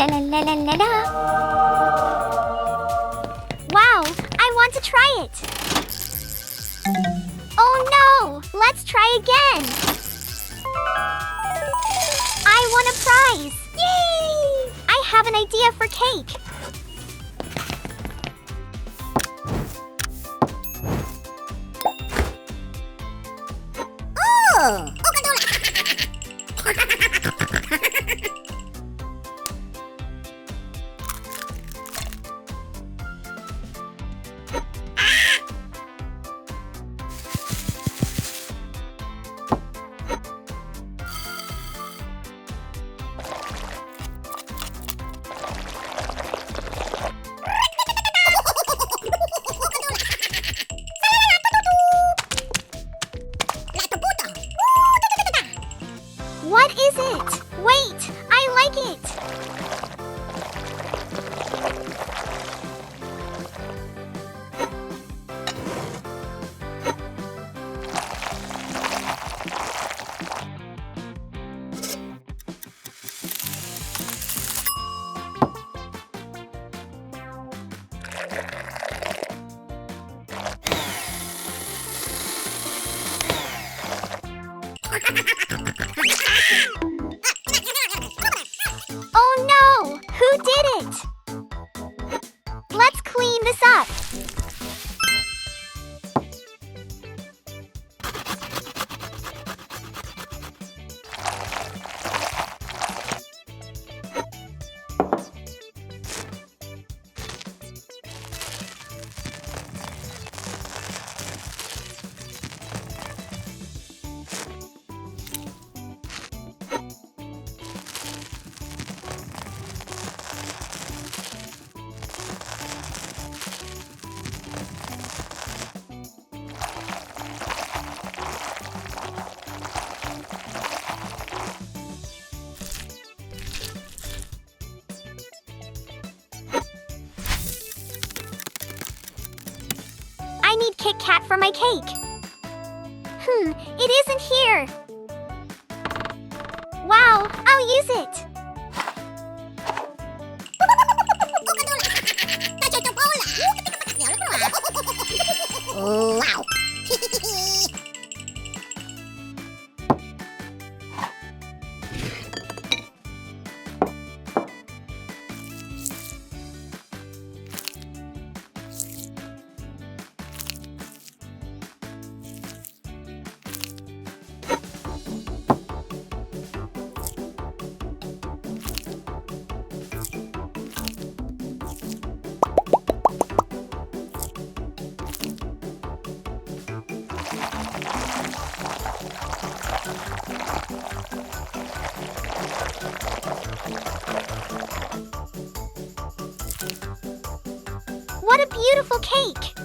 La la la la la la. Wow, I want to try it. Oh no, let's try again. I won a prize. Yay! I have an idea for cake. Oh! What is it? Wait, I like it. Oh no! Who did it? Let's clean this up. I need KitKat for my cake. It isn't here. Wow, I'll use it. Wow! What a beautiful cake!